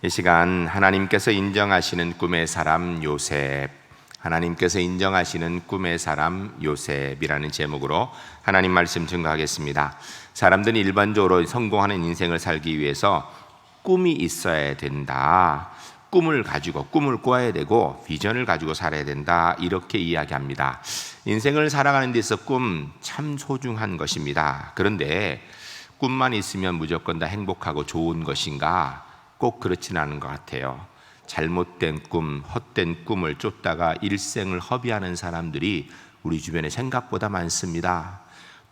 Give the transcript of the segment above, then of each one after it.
이 시간 하나님께서 인정하시는 꿈의 사람 요셉, 하나님께서 인정하시는 꿈의 사람 요셉이라는 제목으로 하나님 말씀 증거하겠습니다. 사람들이 일반적으로 성공하는 인생을 살기 위해서 꿈이 있어야 된다, 꿈을 가지고 꿈을 꿔야 되고 비전을 가지고 살아야 된다, 이렇게 이야기합니다. 인생을 살아가는 데 있어 꿈 참 소중한 것입니다. 그런데 꿈만 있으면 무조건 다 행복하고 좋은 것인가? 꼭 그렇지는 않은 것 같아요. 잘못된 꿈, 헛된 꿈을 쫓다가 일생을 허비하는 사람들이 우리 주변에 생각보다 많습니다.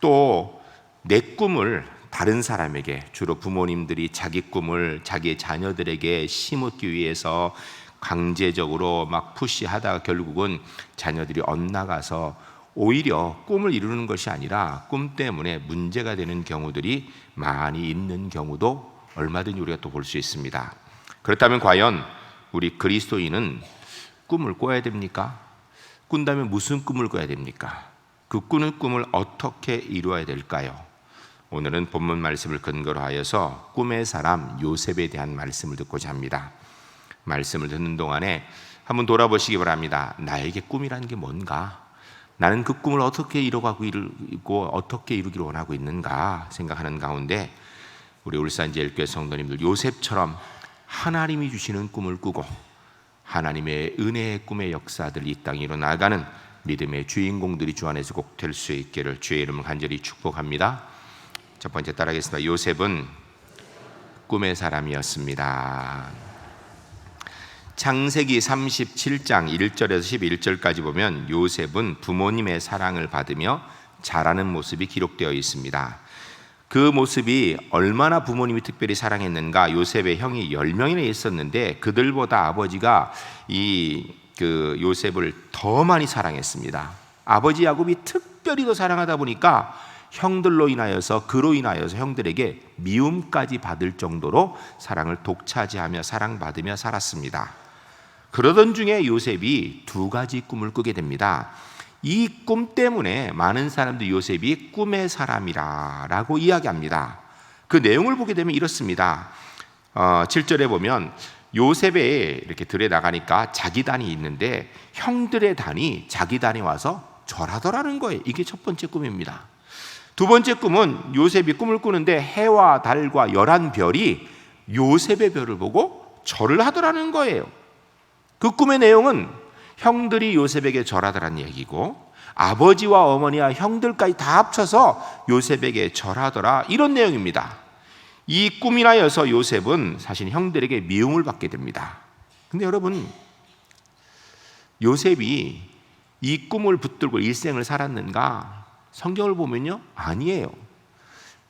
또 내 꿈을 다른 사람에게, 주로 부모님들이 자기 꿈을 자기의 자녀들에게 심기 위해서 강제적으로 막 푸시하다가 결국은 자녀들이 엇나가서 오히려 꿈을 이루는 것이 아니라 꿈 때문에 문제가 되는 경우들이 많이 있는 경우도 얼마든지 우리가 또 볼 수 있습니다. 그렇다면 과연 우리 그리스도인은 꿈을 꿔야 됩니까? 꾼다면 무슨 꿈을 꿔야 됩니까? 그 꾸는 꿈을 어떻게 이루어야 될까요? 오늘은 본문 말씀을 근거로 하여서 꿈의 사람 요셉에 대한 말씀을 듣고자 합니다. 말씀을 듣는 동안에 한번 돌아보시기 바랍니다. 나에게 꿈이라는 게 뭔가? 나는 그 꿈을 어떻게 이루고 어떻게 이루기를 원하고 있는가 생각하는 가운데 우리 울산제일교회 성도님들, 요셉처럼 하나님이 주시는 꿈을 꾸고 하나님의 은혜의 꿈의 역사들 이 땅에 일어나가는 믿음의 주인공들이 주 안에서 꼭 될 수 있기를 주의 이름을 간절히 축복합니다. 첫 번째 따라하겠습니다. 요셉은 꿈의 사람이었습니다. 창세기 37장 1절에서 11절까지 보면 요셉은 부모님의 사랑을 받으며 자라는 모습이 기록되어 있습니다. 그 모습이 얼마나 부모님이 특별히 사랑했는가. 요셉의 형이 10명이나 있었는데 그들보다 아버지가 요셉을 더 많이 사랑했습니다. 아버지 야곱이 특별히 더 사랑하다 보니까 형들로 인하여서, 그로 인하여서 형들에게 미움까지 받을 정도로 사랑을 독차지하며 사랑받으며 살았습니다. 그러던 중에 요셉이 두 가지 꿈을 꾸게 됩니다. 이 꿈 때문에 많은 사람들이 요셉이 꿈의 사람이라고 이야기합니다. 그 내용을 보게 되면 이렇습니다. 7절에 보면 요셉의 이렇게 들에 나가니까 자기 단이 있는데 형들의 단이 자기 단에 와서 절하더라는 거예요. 이게 첫 번째 꿈입니다. 두 번째 꿈은 요셉이 꿈을 꾸는데 해와 달과 11별이 요셉의 별을 보고 절을 하더라는 거예요. 그 꿈의 내용은 형들이 요셉에게 절하더라는 얘기고 아버지와 어머니와 형들까지 다 합쳐서 요셉에게 절하더라, 이런 내용입니다. 이 꿈이나여서 요셉은 사실 형들에게 미움을 받게 됩니다. 근데 여러분, 요셉이 이 꿈을 붙들고 일생을 살았는가? 성경을 보면요, 아니에요.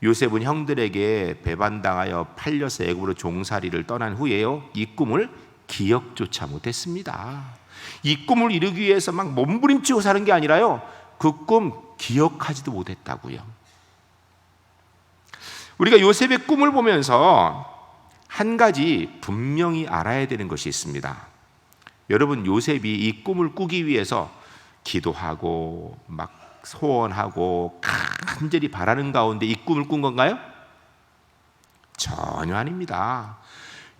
요셉은 형들에게 배반당하여 팔려서 애굽으로 종살이를 떠난 후에요, 이 꿈을 기억조차 못했습니다. 이 꿈을 이루기 위해서 막 몸부림치고 사는 게 아니라요, 그 꿈 기억하지도 못했다고요. 우리가 요셉의 꿈을 보면서 한 가지 분명히 알아야 되는 것이 있습니다. 여러분, 요셉이 이 꿈을 꾸기 위해서 기도하고 막 소원하고 간절히 바라는 가운데 이 꿈을 꾼 건가요? 전혀 아닙니다.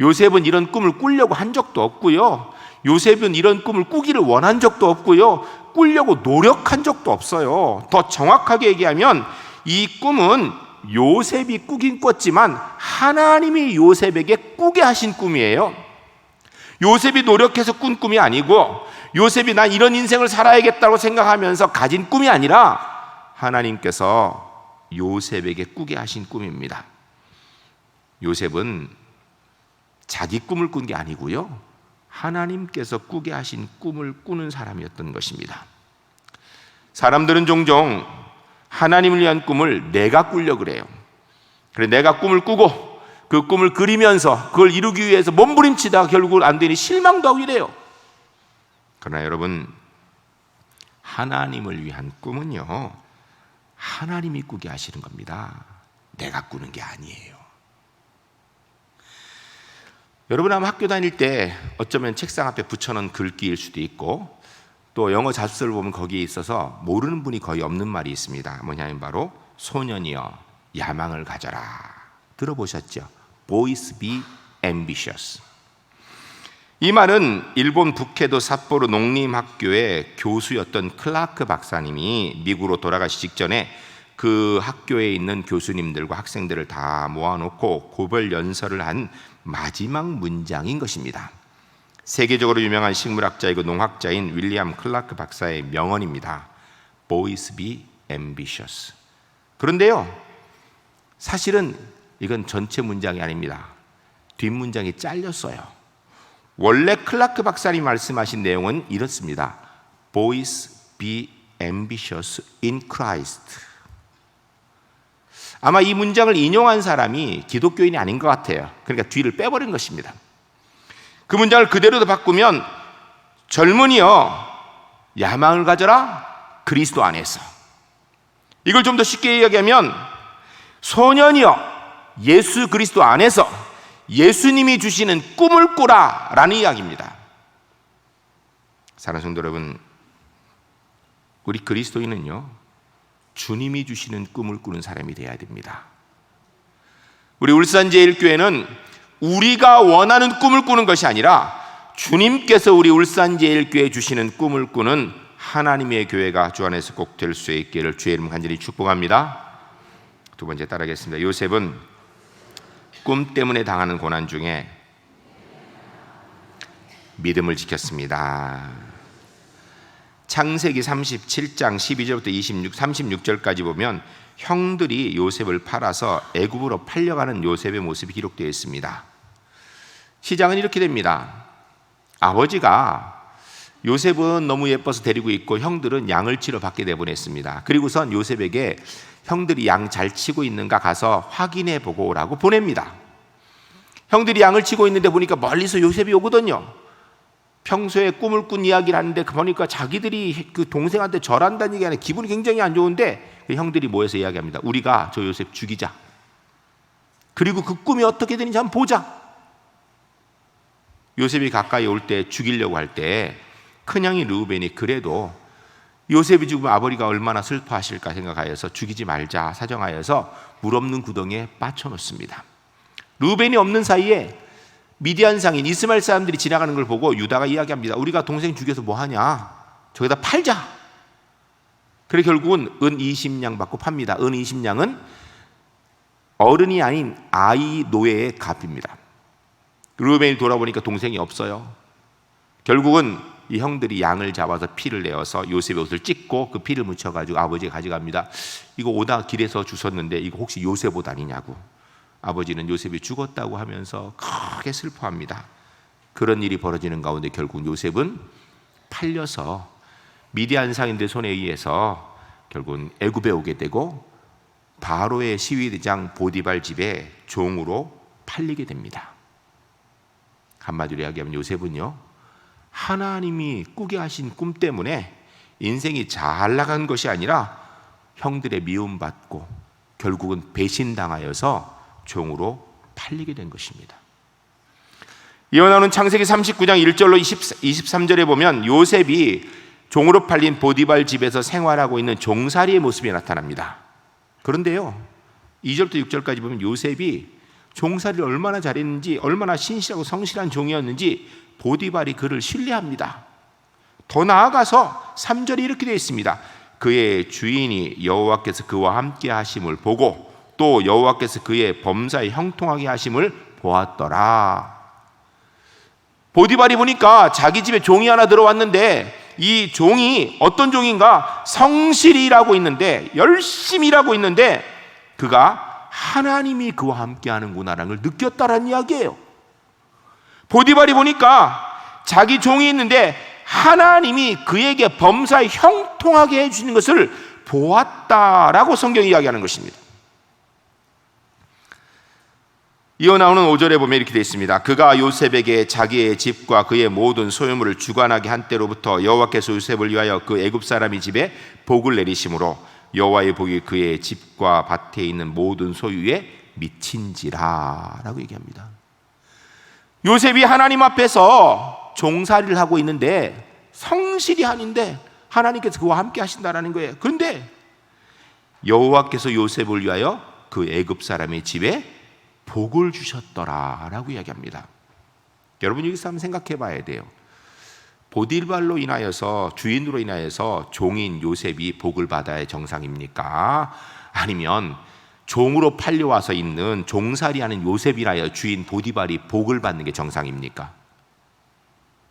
요셉은 이런 꿈을 꾸려고 한 적도 없고요, 요셉은 이런 꿈을 꾸기를 원한 적도 없고요, 꾸려고 노력한 적도 없어요. 더 정확하게 얘기하면 이 꿈은 요셉이 꾸긴 꿨지만 하나님이 요셉에게 꾸게 하신 꿈이에요. 요셉이 노력해서 꾼 꿈이 아니고, 요셉이 난 이런 인생을 살아야겠다고 생각하면서 가진 꿈이 아니라 하나님께서 요셉에게 꾸게 하신 꿈입니다. 요셉은 자기 꿈을 꾼 게 아니고요, 하나님께서 꾸게 하신 꿈을 꾸는 사람이었던 것입니다. 사람들은 종종 하나님을 위한 꿈을 내가 꾸려고 그래요. 그래, 내가 꿈을 꾸고 그 꿈을 그리면서 그걸 이루기 위해서 몸부림치다가 결국은 안 되니 실망도 하고 이래요. 그러나 여러분, 하나님을 위한 꿈은요, 하나님이 꾸게 하시는 겁니다. 내가 꾸는 게 아니에요. 여러분, 아마 학교 다닐 때 어쩌면 책상 앞에 붙여놓은 글귀일 수도 있고, 또 영어 자습서를 보면 거기에 있어서 모르는 분이 거의 없는 말이 있습니다. 뭐냐면 바로 소년이여 야망을 가져라. 들어보셨죠? Boys be ambitious. 이 말은 일본 북해도 삿포로 농림학교의 교수였던 클라크 박사님이 미국으로 돌아가시 직전에 그 학교에 있는 교수님들과 학생들을 다 모아놓고 고별 연설을 한 마지막 문장인 것입니다. 세계적으로 유명한 식물학자이고 농학자인 윌리엄 클라크 박사의 명언입니다. Boys be ambitious. 그런데요, 사실은 이건 전체 문장이 아닙니다. 뒷문장이 잘렸어요. 원래 클라크 박사님 말씀하신 내용은 이렇습니다. Boys be ambitious in Christ. 아마 이 문장을 인용한 사람이 기독교인이 아닌 것 같아요. 그러니까 뒤를 빼버린 것입니다. 그 문장을 그대로 바꾸면 젊은이여 야망을 가져라 그리스도 안에서. 이걸 좀 더 쉽게 이야기하면 소년이여 예수 그리스도 안에서 예수님이 주시는 꿈을 꾸라 라는 이야기입니다. 사랑하는 성도 여러분, 우리 그리스도인은요 주님이 주시는 꿈을 꾸는 사람이 되어야 됩니다. 우리 울산제일교회는 우리가 원하는 꿈을 꾸는 것이 아니라 주님께서 우리 울산제일교회에 주시는 꿈을 꾸는 하나님의 교회가 주 안에서 꼭 될 수 있기를 주의 이름 간절히 축복합니다. 두 번째 따라하겠습니다. 요셉은 꿈 때문에 당하는 고난 중에 믿음을 지켰습니다. 창세기 37장 12절부터 36절까지 보면 형들이 요셉을 팔아서 애굽으로 팔려가는 요셉의 모습이 기록되어 있습니다. 시작은 이렇게 됩니다. 아버지가 요셉은 너무 예뻐서 데리고 있고 형들은 양을 치러 밖에 내보냈습니다. 그리고선 요셉에게 형들이 양 잘 치고 있는가 가서 확인해 보고 오라고 보냅니다. 형들이 양을 치고 있는데 보니까 멀리서 요셉이 오거든요. 평소에 꿈을 꾼 이야기를 하는데 보니까 자기들이 그 동생한테 절한다는 얘기 아니라 기분이 굉장히 안 좋은데 그 형들이 모여서 이야기합니다. 우리가 저 요셉 죽이자. 그리고 그 꿈이 어떻게 되는지 한번 보자. 요셉이 가까이 올 때 죽이려고 할 때 큰형이 르우벤이 그래도 요셉이 죽으면 아버지가 얼마나 슬퍼하실까 생각하여서 죽이지 말자 사정하여서 물 없는 구덩이에 빠쳐놓습니다. 르우벤이 없는 사이에 미디안 상인 이스마엘 사람들이 지나가는 걸 보고 유다가 이야기합니다. 우리가 동생 죽여서 뭐하냐? 저기다 팔자. 그래 결국은 은 20냥 받고 팝니다. 은 20냥은 어른이 아닌 아이 노예의 값입니다. 르우벤이 돌아보니까 동생이 없어요. 결국은 이 형들이 양을 잡아서 피를 내어서 요셉의 옷을 찢고 그 피를 묻혀가지고 아버지가 가져갑니다. 이거 오다 길에서 주웠는데 이거 혹시 요셉 옷 아니냐고. 아버지는 요셉이 죽었다고 하면서 크게 슬퍼합니다. 그런 일이 벌어지는 가운데 결국 요셉은 팔려서 미디안 상인들 손에 의해서 결국은 애굽에 오게 되고 바로의 시위대장 보디발 집에 종으로 팔리게 됩니다. 한마디로 이야기하면 요셉은요 하나님이 꾸게 하신 꿈 때문에 인생이 잘 나간 것이 아니라 형들의 미움받고 결국은 배신당하여서 종으로 팔리게 된 것입니다. 이어 나오는 창세기 39장 1절로 23절에 보면 요셉이 종으로 팔린 보디발 집에서 생활하고 있는 종살이의 모습이 나타납니다. 그런데요 2절부터 6절까지 보면 요셉이 종살이를 얼마나 잘했는지 얼마나 신실하고 성실한 종이었는지 보디발이 그를 신뢰합니다. 더 나아가서 3절에 이렇게 되어 있습니다. 그의 주인이 여호와께서 그와 함께 하심을 보고 또 여호와께서 그의 범사에 형통하게 하심을 보았더라. 보디발이 보니까 자기 집에 종이 하나 들어왔는데 이 종이 어떤 종인가? 성실히 일하고 있는데 열심히 일하고 있는데 그가 하나님이 그와 함께 하는구나라는 걸 느꼈다라는 이야기예요. 보디발이 보니까 자기 종이 있는데 하나님이 그에게 범사에 형통하게 해주시는 것을 보았다라고 성경이 이야기하는 것입니다. 이어 나오는 5절에 보면 이렇게 되어 있습니다. 그가 요셉에게 자기의 집과 그의 모든 소유물을 주관하게 한 때로부터 여호와께서 요셉을 위하여 그 애굽 사람의 집에 복을 내리심으로 여호와의 복이 그의 집과 밭에 있는 모든 소유에 미친지라 라고 얘기합니다. 요셉이 하나님 앞에서 종살이를 하고 있는데 성실히 하는데 하나님께서 그와 함께 하신다라는 거예요. 그런데 여호와께서 요셉을 위하여 그 애굽 사람의 집에 복을 주셨더라라고 이야기합니다. 여러분 여기서 한번 생각해 봐야 돼요. 보디발로 인하여서, 주인으로 인하여서 종인 요셉이 복을 받아야 정상입니까? 아니면 종으로 팔려와서 있는 종살이하는 요셉이라여 주인 보디발이 복을 받는 게 정상입니까?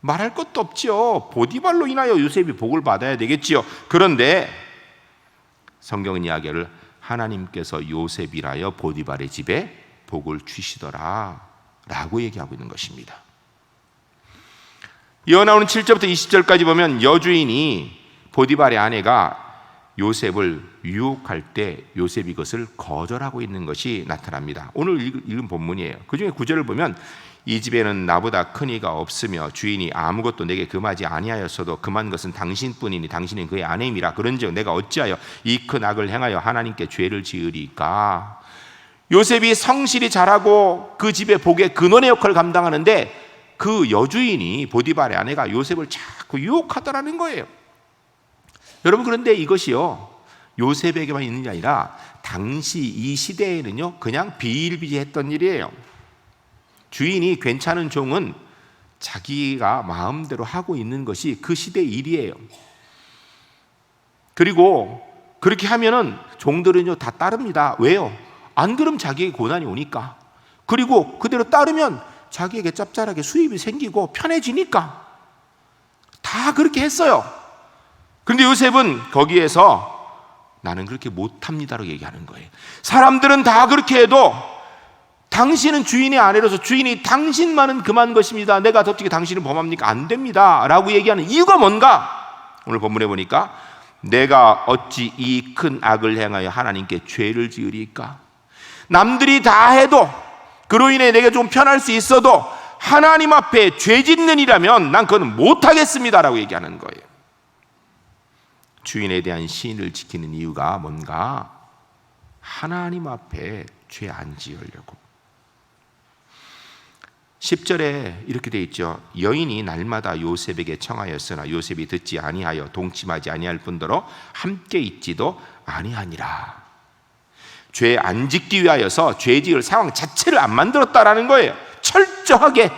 말할 것도 없죠. 보디발로 인하여 요셉이 복을 받아야 되겠지요. 그런데 성경은 이야기를 하나님께서 요셉이라여 보디발의 집에 복을 주시더라 라고 얘기하고 있는 것입니다. 이어 나오는 7절부터 20절까지 보면 여주인이 보디발의 아내가 요셉을 유혹할 때 요셉이 그것을 거절하고 있는 것이 나타납니다. 오늘 읽은 본문이에요. 그 중에 9절을 보면 이 집에는 나보다 큰 이가 없으며 주인이 아무것도 내게 금하지 아니하였어도 금한 것은 당신뿐이니 당신은 그의 아내임이라. 그런즉 내가 어찌하여 이 큰 악을 행하여 하나님께 죄를 지으리까? 요셉이 성실히 잘하고 그 집의 복의 근원의 역할을 감당하는데 그 여주인이 보디발의 아내가 요셉을 자꾸 유혹하더라는 거예요. 여러분, 그런데 이것이요 요셉에게만 있는 게 아니라 당시 이 시대에는요 그냥 비일비재했던 일이에요. 주인이 괜찮은 종은 자기가 마음대로 하고 있는 것이 그 시대의 일이에요. 그리고 그렇게 하면은 종들은요 다 따릅니다. 왜요? 안 그러면 자기에게 고난이 오니까. 그리고 그대로 따르면 자기에게 짭짤하게 수입이 생기고 편해지니까 다 그렇게 했어요. 그런데 요셉은 거기에서 나는 그렇게 못합니다라고 얘기하는 거예요. 사람들은 다 그렇게 해도 당신은 주인의 아내로서 주인이 당신만은 금한 것입니다. 내가 어떻게 당신을 범합니까? 안 됩니다 라고 얘기하는 이유가 뭔가? 오늘 본문에 보니까 내가 어찌 이 큰 악을 행하여 하나님께 죄를 지으리까? 남들이 다 해도 그로 인해 내게 좀 편할 수 있어도 하나님 앞에 죄 짓는 일이라면 난 그건 못하겠습니다 라고 얘기하는 거예요. 주인에 대한 신을 지키는 이유가 뭔가? 하나님 앞에 죄 안 지으려고. 10절에 이렇게 돼 있죠. 여인이 날마다 요셉에게 청하였으나 요셉이 듣지 아니하여 동침하지 아니할 뿐더러 함께 있지도 아니하니라. 죄 안 짓기 위하여서 죄 지을 상황 자체를 안 만들었다라는 거예요. 철저하게.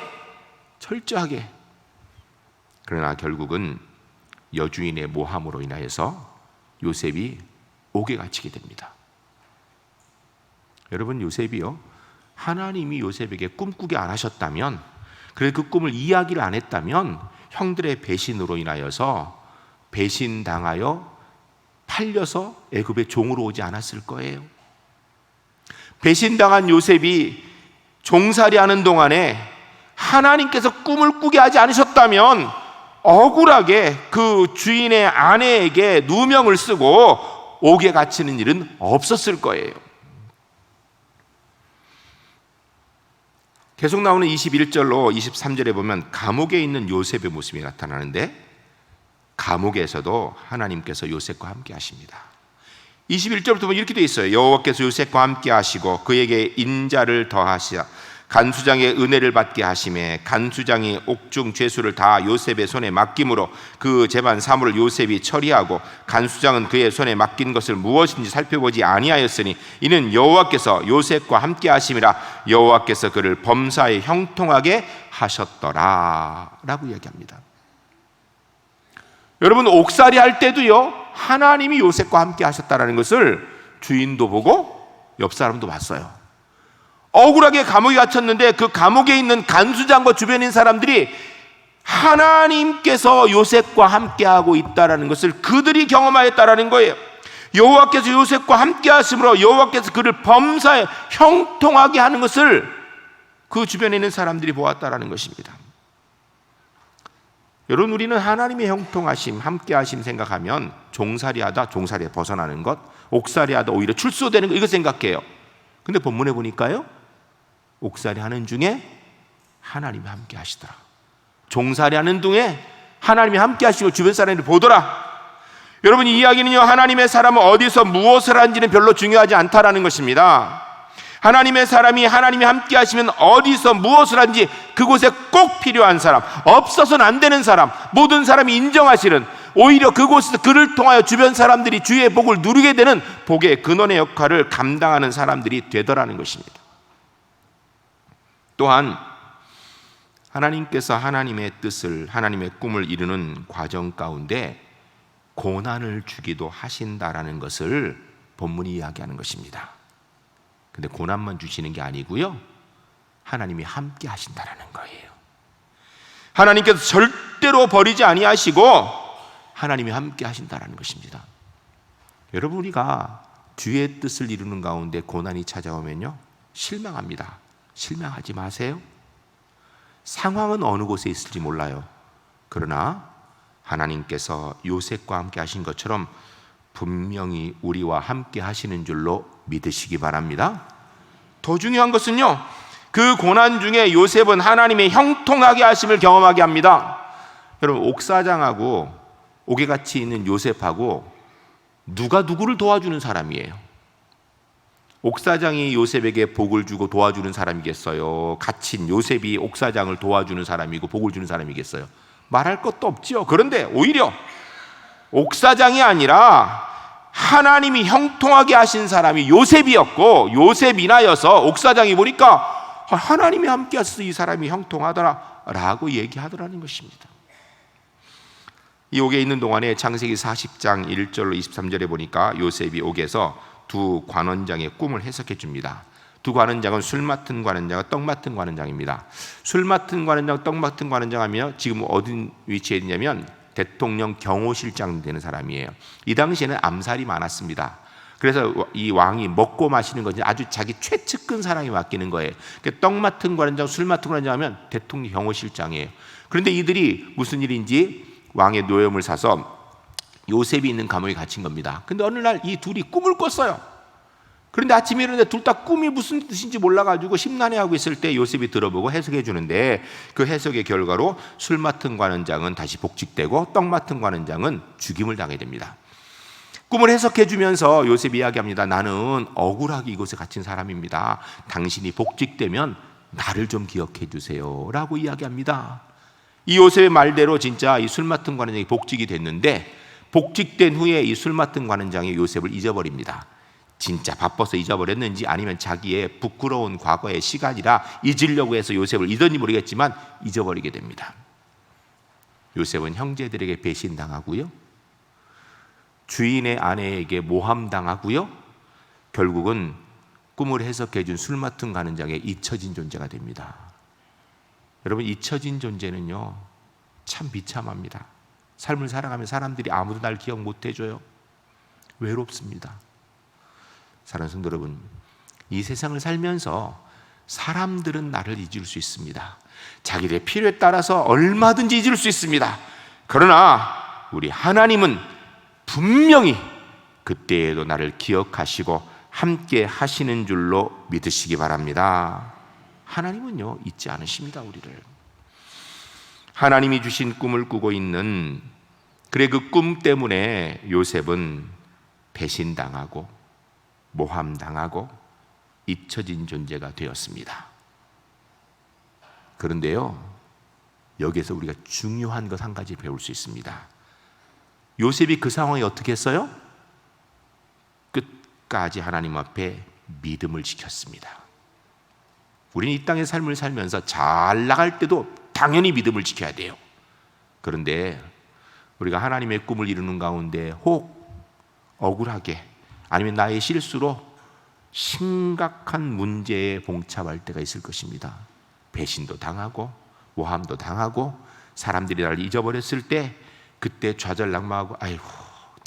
그러나 결국은 여주인의 모함으로 인하여서 요셉이 옥에 갇히게 됩니다. 여러분, 요셉이요 하나님이 요셉에게 꿈꾸게 안 하셨다면, 그래서 그 꿈을 이야기를 안 했다면 형들의 배신으로 인하여서 배신당하여 팔려서 애굽의 종으로 오지 않았을 거예요. 배신당한 요셉이 종살이하는 동안에 하나님께서 꿈을 꾸게 하지 않으셨다면 억울하게 그 주인의 아내에게 누명을 쓰고 옥에 갇히는 일은 없었을 거예요. 계속 나오는 21절로 23절에 보면 감옥에 있는 요셉의 모습이 나타나는데 감옥에서도 하나님께서 요셉과 함께 하십니다. 21절부터 보면 이렇게 돼 있어요. 여호와께서 요셉과 함께 하시고 그에게 인자를 더하시사 간수장의 은혜를 받게 하시매 간수장이 옥중 죄수를 다 요셉의 손에 맡김으로 그 재반 사물을 요셉이 처리하고 간수장은 그의 손에 맡긴 것을 무엇인지 살펴보지 아니하였으니 이는 여호와께서 요셉과 함께 하심이라. 여호와께서 그를 범사에 형통하게 하셨더라 라고 이야기합니다. 여러분, 옥살이 할 때도요 하나님이 요셉과 함께 하셨다라는 것을 주인도 보고 옆 사람도 봤어요. 억울하게 감옥에 갇혔는데 그 감옥에 있는 간수장과 주변에 있는 사람들이 하나님께서 요셉과 함께하고 있다는 것을 그들이 경험하였다는 거예요. 여호와께서 요셉과 함께 하심으로 여호와께서 그를 범사에 형통하게 하는 것을 그 주변에 있는 사람들이 보았다는 것입니다. 여러분, 우리는 하나님의 형통하심, 함께하심 생각하면 종살이하다 종살이에 벗어나는 것, 옥살이하다 오히려 출소되는 것, 이거 생각해요. 근데 본문에 보니까요 옥살이 하는 중에 하나님이 함께 하시더라. 종살이 하는 중에 하나님이 함께 하시고 주변 사람들이 보더라. 여러분, 이 이야기는요 하나님의 사람은 어디서 무엇을 하는지는 별로 중요하지 않다라는 것입니다. 하나님의 사람이 하나님이 함께 하시면 어디서 무엇을 하는지 그곳에 꼭 필요한 사람, 없어서는 안 되는 사람, 모든 사람이 인정하시는, 오히려 그곳에서 그를 통하여 주변 사람들이 주의 복을 누리게 되는 복의 근원의 역할을 감당하는 사람들이 되더라는 것입니다. 또한 하나님께서 하나님의 뜻을, 하나님의 꿈을 이루는 과정 가운데 고난을 주기도 하신다라는 것을 본문이 이야기하는 것입니다. 근데 고난만 주시는 게 아니고요, 하나님이 함께 하신다라는 거예요. 하나님께서 절대로 버리지 아니하시고 하나님이 함께 하신다라는 것입니다. 여러분, 우리가 주의 뜻을 이루는 가운데 고난이 찾아오면요, 실망합니다. 실망하지 마세요. 상황은 어느 곳에 있을지 몰라요. 그러나 하나님께서 요셉과 함께 하신 것처럼 분명히 우리와 함께 하시는 줄로 믿으시기 바랍니다. 더 중요한 것은요, 그 고난 중에 요셉은 하나님의 형통하게 하심을 경험하게 합니다. 여러분, 옥사장하고 옥에같이 있는 요셉하고 누가 누구를 도와주는 사람이에요? 옥사장이 요셉에게 복을 주고 도와주는 사람이겠어요? 갇힌 요셉이 옥사장을 도와주는 사람이고 복을 주는 사람이겠어요? 말할 것도 없지요. 그런데 오히려 옥사장이 아니라 하나님이 형통하게 하신 사람이 요셉이었고, 요셉 인하여서 옥사장이 보니까 하나님이 함께 하셔서 이 사람이 형통하더라 라고 얘기하더라는 것입니다. 이 옥에 있는 동안에 창세기 40장 1절로 23절에 보니까 요셉이 옥에서 두 관원장의 꿈을 해석해 줍니다. 두 관원장은 술 맡은 관원장과 떡 맡은 관원장입니다. 술 맡은 관원장, 떡 맡은 관원장 하면 지금 어디 위치에 있냐면 대통령 경호실장 되는 사람이에요. 이 당시에는 암살이 많았습니다. 그래서 이 왕이 먹고 마시는 것이 아주 자기 최측근 사람이 맡기는 거예요. 그러니까 떡 맡은 관원장, 술 맡은 관원장 하면 대통령 경호실장이에요. 그런데 이들이 무슨 일인지 왕의 노염을 사서 요셉이 있는 감옥에 갇힌 겁니다. 근데 어느 날 이 둘이 꿈을 꿨어요. 그런데 아침에 일어났는데 둘 다 꿈이 무슨 뜻인지 몰라가지고 심란해하고 있을 때 요셉이 들어보고 해석해 주는데, 그 해석의 결과로 술 맡은 관원장은 다시 복직되고 떡 맡은 관원장은 죽임을 당하게 됩니다. 꿈을 해석해 주면서 요셉이 이야기합니다. 나는 억울하게 이곳에 갇힌 사람입니다. 당신이 복직되면 나를 좀 기억해 주세요 라고 이야기합니다. 이 요셉의 말대로 진짜 이 술 맡은 관원장이 복직이 됐는데, 복직된 후에 이 술 맡은 관원장이 요셉을 잊어버립니다. 진짜 바빠서 잊어버렸는지 아니면 자기의 부끄러운 과거의 시간이라 잊으려고 해서 요셉을 잊었는지 모르겠지만 잊어버리게 됩니다. 요셉은 형제들에게 배신당하고요, 주인의 아내에게 모함당하고요, 결국은 꿈을 해석해 준 술 맡은 관원장에 잊혀진 존재가 됩니다. 여러분, 잊혀진 존재는요 참 비참합니다. 삶을 살아가면 사람들이 아무도 날 기억 못 해줘요. 외롭습니다. 사랑하는 성도 여러분, 이 세상을 살면서 사람들은 나를 잊을 수 있습니다. 자기들의 필요에 따라서 얼마든지 잊을 수 있습니다. 그러나 우리 하나님은 분명히 그때에도 나를 기억하시고 함께 하시는 줄로 믿으시기 바랍니다. 하나님은요 잊지 않으십니다. 우리를 하나님이 주신 꿈을 꾸고 있는, 그래 그 꿈 때문에 요셉은 배신당하고 모함당하고 잊혀진 존재가 되었습니다. 그런데요, 여기에서 우리가 중요한 것 한 가지 배울 수 있습니다. 요셉이 그 상황에 어떻게 했어요? 끝까지 하나님 앞에 믿음을 지켰습니다. 우리는 이 땅의 삶을 살면서 잘 나갈 때도 당연히 믿음을 지켜야 돼요. 그런데 우리가 하나님의 꿈을 이루는 가운데 혹 억울하게 아니면 나의 실수로 심각한 문제에 봉착할 때가 있을 것입니다. 배신도 당하고 모함도 당하고 사람들이 나를 잊어버렸을 때 그때 좌절낙마하고 아이고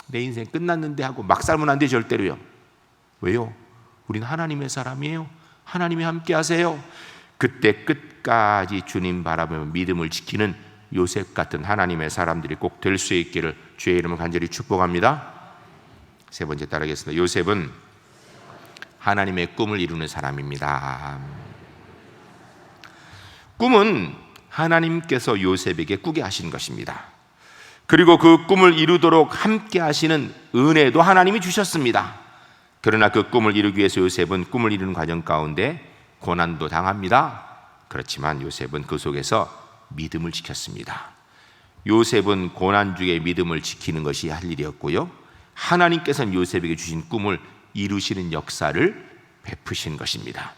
내 인생 끝났는데 하고 막 살면 안 돼. 절대로요. 왜요? 우리는 하나님의 사람이에요. 하나님이 함께 하세요. 그때 끝까지 주님 바라보며 믿음을 지키는 요셉 같은 하나님의 사람들이 꼭 될 수 있기를 주의 이름으로 간절히 축복합니다. 세 번째 따르겠습니다. 요셉은 하나님의 꿈을 이루는 사람입니다. 꿈은 하나님께서 요셉에게 꾸게 하신 것입니다. 그리고 그 꿈을 이루도록 함께 하시는 은혜도 하나님이 주셨습니다. 그러나 그 꿈을 이루기 위해서 요셉은 꿈을 이루는 과정 가운데 고난도 당합니다. 그렇지만 요셉은 그 속에서 믿음을 지켰습니다. 요셉은 고난 중에 믿음을 지키는 것이 할 일이었고요, 하나님께서는 요셉에게 주신 꿈을 이루시는 역사를 베푸신 것입니다.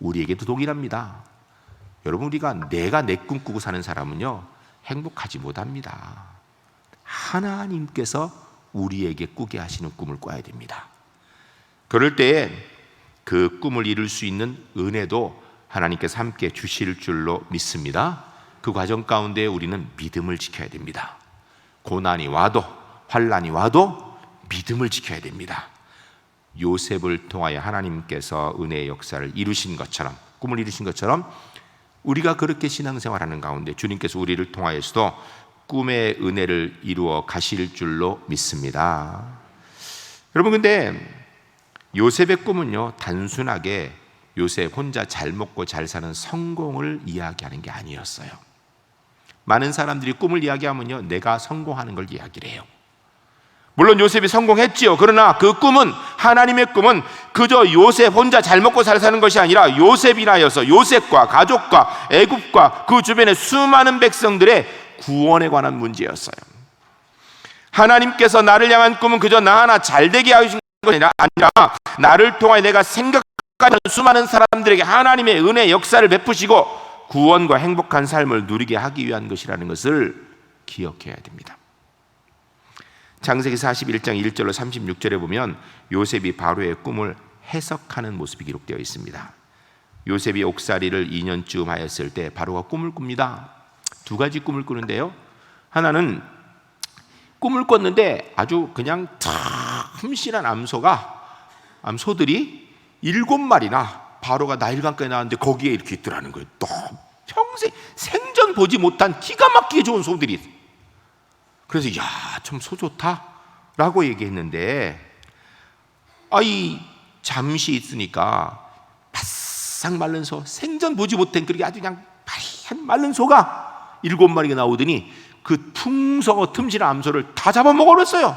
우리에게도 동일합니다. 여러분, 우리가 내가 내 꿈 꾸고 사는 사람은요 행복하지 못합니다. 하나님께서 우리에게 꾸게 하시는 꿈을 꿔야 됩니다. 그럴 때에 그 꿈을 이룰 수 있는 은혜도 하나님께서 함께 주실 줄로 믿습니다. 그 과정 가운데 우리는 믿음을 지켜야 됩니다. 고난이 와도 환난이 와도 믿음을 지켜야 됩니다. 요셉을 통하여 하나님께서 은혜의 역사를 이루신 것처럼, 꿈을 이루신 것처럼 우리가 그렇게 신앙생활하는 가운데 주님께서 우리를 통하여서도 꿈의 은혜를 이루어 가실 줄로 믿습니다. 여러분, 근데 요셉의 꿈은요 단순하게 요셉 혼자 잘 먹고 잘 사는 성공을 이야기하는 게 아니었어요. 많은 사람들이 꿈을 이야기하면요 내가 성공하는 걸 이야기를 해요. 물론 요셉이 성공했지요. 그러나 그 꿈은, 하나님의 꿈은 그저 요셉 혼자 잘 먹고 잘 사는 것이 아니라 요셉이라여서 요셉과 가족과 애굽과 그 주변의 수많은 백성들의 구원에 관한 문제였어요. 하나님께서 나를 향한 꿈은 그저 나 하나 잘되게 하신 것이 아니라 나를 통하여 내가 생각하는 수많은 사람들에게 하나님의 은혜의 역사를 베푸시고 구원과 행복한 삶을 누리게 하기 위한 것이라는 것을 기억해야 됩니다. 창세기 41장 1절로 36절에 보면 요셉이 바로의 꿈을 해석하는 모습이 기록되어 있습니다. 요셉이 옥살이를 2년쯤 하였을 때 바로가 꿈을 꿉니다. 두 가지 꿈을 꾸는데요, 하나는 꿈을 꿨는데 아주 그냥 틈실한 암소들이 7마리나 바로가 나일강가에 나왔는데 거기에 이렇게 있더라는 거예요. 또 평생 생전 보지 못한 기가 막히게 좋은 소들이. 그래서 야, 참 소 좋다 라고 얘기했는데, 이 잠시 있으니까 바싹 마른 소, 생전 보지 못한 그렇게 아주 그냥 파리한 마른 소가 7마리가 나오더니 그 풍성어 틈실한 암소를 다 잡아먹어버렸어요.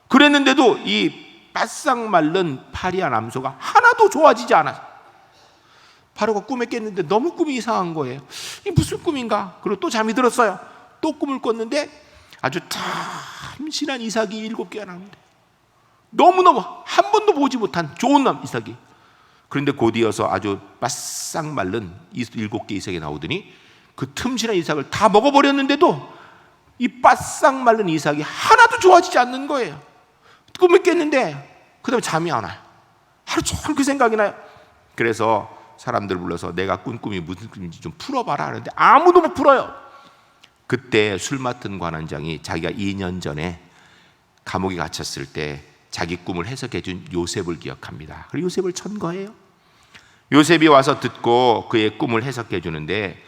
그랬는데도 이 바싹 마른 파리한 암소가 하나도 좋아지지 않아요. 바로가 꿈에 깼는데 너무 꿈이 이상한 거예요. 이게 무슨 꿈인가? 그리고 또 잠이 들었어요. 또 꿈을 꿨는데 아주 참신한 이삭이 7개가 나오는데 너무너무 한 번도 보지 못한 좋은 이삭이. 그런데 곧이어서 아주 바싹 마른 7개 이삭이 나오더니 그 틈실한 이삭을 다 먹어버렸는데도 이 바싹 마른 이삭이 하나도 좋아지지 않는 거예요. 꿈을 깼는데 그 다음에 잠이 안 와요. 하루 종일 그 생각이 나요. 그래서 사람들 불러서 내가 꾼 꿈이 무슨 꿈인지 좀 풀어봐라 하는데 아무도 못 풀어요. 그때 술 맡은 관원장이 자기가 2년 전에 감옥에 갇혔을 때 자기 꿈을 해석해 준 요셉을 기억합니다. 그리고 요셉을 천 거예요. 요셉이 와서 듣고 그의 꿈을 해석해 주는데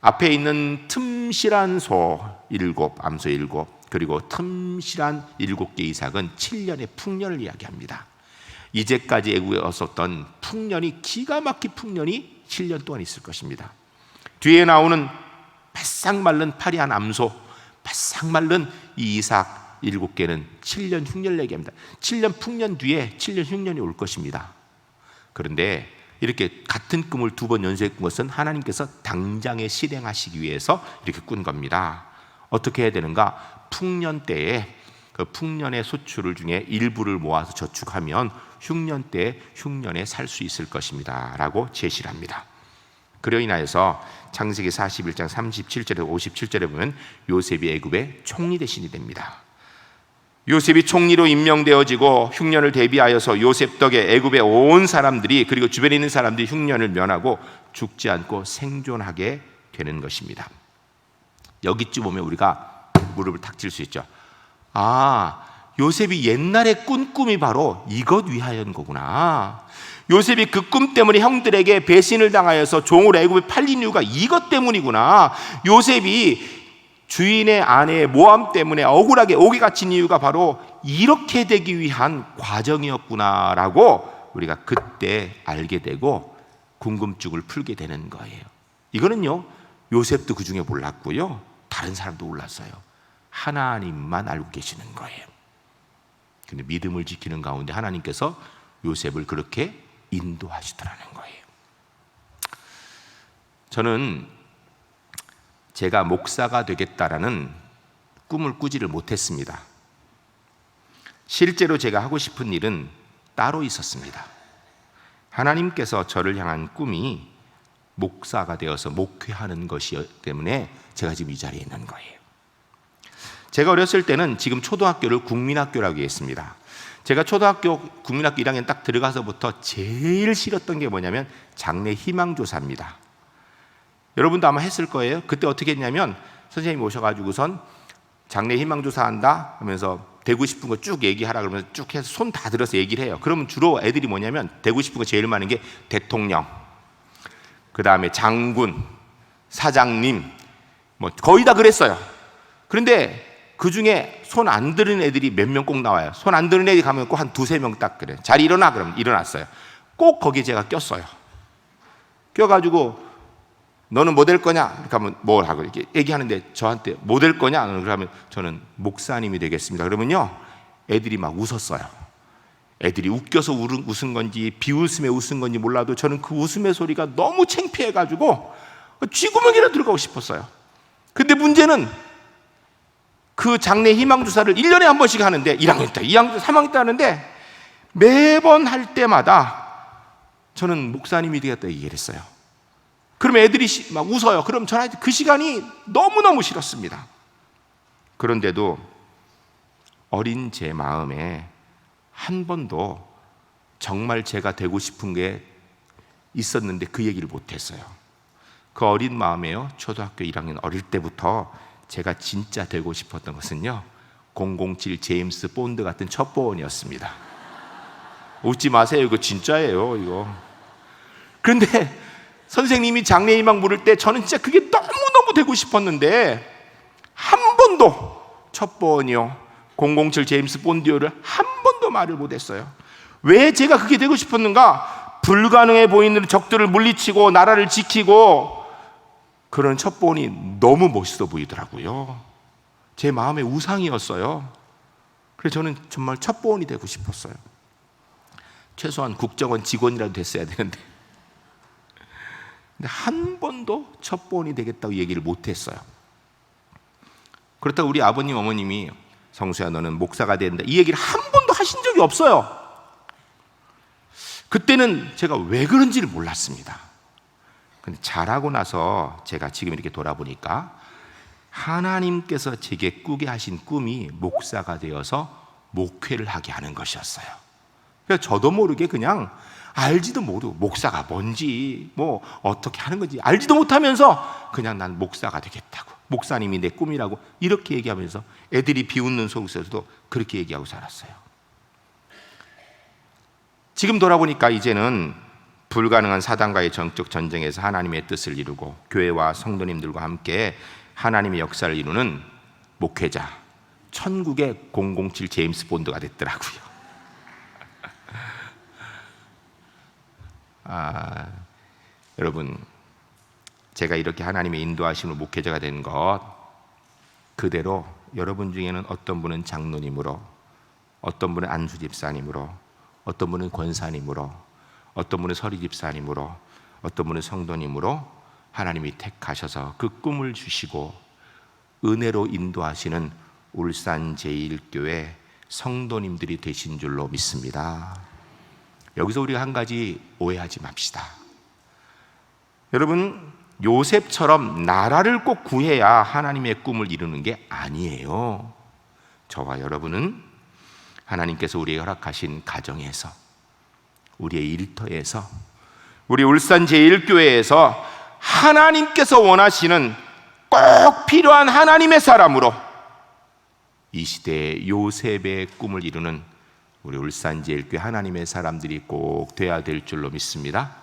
앞에 있는 틈실한 소 7, 암소 7, 그리고 틈실한 7개 이삭은 7년의 풍년을 이야기합니다. 이제까지 애국에 없었던 풍년이, 기가 막힌 풍년이 7년 동안 있을 것입니다. 뒤에 나오는 바싹 마른 파리한 암소, 바싹 마른 이 이삭 7개는 7년 흉년을 얘기합니다. 7년 풍년 뒤에 7년 흉년이 올 것입니다. 그런데 이렇게 같은 꿈을 2번 연속해 꾼 것은 하나님께서 당장에 실행하시기 위해서 이렇게 꾼 겁니다. 어떻게 해야 되는가? 풍년 때에 그 풍년의 소출을 중에 일부를 모아서 저축하면 흉년 때에 흉년에 살 수 있을 것입니다 라고 제시를 합니다. 그로 인하여서 창세기 41장 37절에서 57절에 보면 요셉이 애굽의 총리 대신이 됩니다. 요셉이 총리로 임명되어지고 흉년을 대비하여서 요셉 덕에 애굽의 온 사람들이, 그리고 주변에 있는 사람들이 흉년을 면하고 죽지 않고 생존하게 되는 것입니다. 여기쯤 오면 우리가 무릎을 탁 칠 수 있죠. 요셉이 옛날에 꾼 꿈이 바로 이것 위하여인 거구나. 요셉이 그 꿈 때문에 형들에게 배신을 당하여서 종으로 애굽에 팔린 이유가 이것 때문이구나. 요셉이 주인의 아내의 모함 때문에 억울하게 옥에 갇힌 이유가 바로 이렇게 되기 위한 과정이었구나라고 우리가 그때 알게 되고 궁금증을 풀게 되는 거예요. 이거는요, 요셉도 그 중에 몰랐고요, 다른 사람도 몰랐어요. 하나님만 알고 계시는 거예요. 근데 믿음을 지키는 가운데 하나님께서 요셉을 그렇게 인도하시더라는 거예요. 저는 제가 목사가 되겠다라는 꿈을 꾸지를 못했습니다. 실제로 제가 하고 싶은 일은 따로 있었습니다. 하나님께서 저를 향한 꿈이 목사가 되어서 목회하는 것이기 때문에 제가 지금 이 자리에 있는 거예요. 제가 어렸을 때는 지금 초등학교를 국민학교라고 했습니다. 제가 초등학교 국민학교 1학년 딱 들어가서부터 제일 싫었던 게 뭐냐면 장래 희망조사입니다. 여러분도 아마 했을 거예요. 그때 어떻게 했냐면 선생님이 오셔가지고선 장래 희망조사 한다 하면서 되고 싶은 거 쭉 얘기하라 그러면서 쭉 해서 손 다 들어서 얘기를 해요. 그러면 주로 애들이 뭐냐면 되고 싶은 거 제일 많은 게 대통령, 그 다음에 장군, 사장님, 뭐 거의 다 그랬어요. 그런데 그 중에 손 안 드는 애들이 몇 명 꼭 나와요. 손 안 드는 애들이 가면 꼭 한 두세 명 딱 그래요. 잘 일어나 그러면 일어났어요. 꼭 거기에 제가 꼈어요. 껴가지고 너는 뭐 될 거냐? 이렇게 하면 뭘 하고 이렇게 얘기하는데 저한테 뭐 될 거냐? 그러면 저는 목사님이 되겠습니다. 그러면요 애들이 막 웃었어요. 애들이 웃겨서 웃은 건지 비웃음에 웃은 건지 몰라도 저는 그 웃음의 소리가 너무 창피해가지고 쥐구멍이라 들어가고 싶었어요. 근데 문제는 그 장래 희망주사를 1년에 한 번씩 하는데 1학년 때, 2학년 때, 3학년 때 하는데 매번 할 때마다 저는 목사님이 되겠다 얘기를 했어요. 그러면 애들이 막 웃어요. 그럼 저는 그 시간이 너무너무 싫었습니다. 그런데도 어린 제 마음에 한 번도 정말 제가 되고 싶은 게 있었는데 그 얘기를 못했어요. 그 어린 마음에요, 초등학교 1학년 어릴 때부터 제가 진짜 되고 싶었던 것은요 007 제임스 본드 같은 첩보원이었습니다. 웃지 마세요. 이거 진짜예요. 이거. 그런데 선생님이 장래희망 물을 때 저는 진짜 그게 너무너무 되고 싶었는데 한 번도 첩보원이요 007 제임스 본드요를 한 번도 말을 못했어요. 왜 제가 그게 되고 싶었는가? 불가능해 보이는 적들을 물리치고 나라를 지키고 그런 첩보원이 너무 멋있어 보이더라고요. 제 마음의 우상이었어요. 그래서 저는 정말 첩보원이 되고 싶었어요. 최소한 국정원 직원이라도 됐어야 되는데 근데 한 번도 첩보원이 되겠다고 얘기를 못했어요. 그렇다고 우리 아버님 어머님이 성수야 너는 목사가 된다 이 얘기를 한 번도 하신 적이 없어요. 그때는 제가 왜 그런지를 몰랐습니다. 근데 자라고 나서 제가 지금 이렇게 돌아보니까 하나님께서 제게 꾸게 하신 꿈이 목사가 되어서 목회를 하게 하는 것이었어요. 그래서 저도 모르게 그냥 알지도 모르고 목사가 뭔지 뭐 어떻게 하는 건지 알지도 못하면서 그냥 난 목사가 되겠다고 목사님이 내 꿈이라고 이렇게 얘기하면서 애들이 비웃는 속에서도 그렇게 얘기하고 살았어요. 지금 돌아보니까 이제는 불가능한 사단과의 정적 전쟁에서 하나님의 뜻을 이루고 교회와 성도님들과 함께 하나님의 역사를 이루는 목회자 천국의 007 제임스 본드가 됐더라고요. 여러분 제가 이렇게 하나님의 인도하심으로 목회자가 된 것 그대로 여러분 중에는 어떤 분은 장로님으로 어떤 분은 안수집사님으로 어떤 분은 권사님으로 어떤 분은 서리집사님으로 어떤 분은 성도님으로 하나님이 택하셔서 그 꿈을 주시고 은혜로 인도하시는 울산 제1교회 성도님들이 되신 줄로 믿습니다. 여기서 우리가 한 가지 오해하지 맙시다. 여러분 요셉처럼 나라를 꼭 구해야 하나님의 꿈을 이루는 게 아니에요. 저와 여러분은 하나님께서 우리에게 허락하신 가정에서 우리의 일터에서 우리 울산 제1교회에서 하나님께서 원하시는 꼭 필요한 하나님의 사람으로 이 시대의 요셉의 꿈을 이루는 우리 울산 제1교회 하나님의 사람들이 꼭 돼야 될 줄로 믿습니다.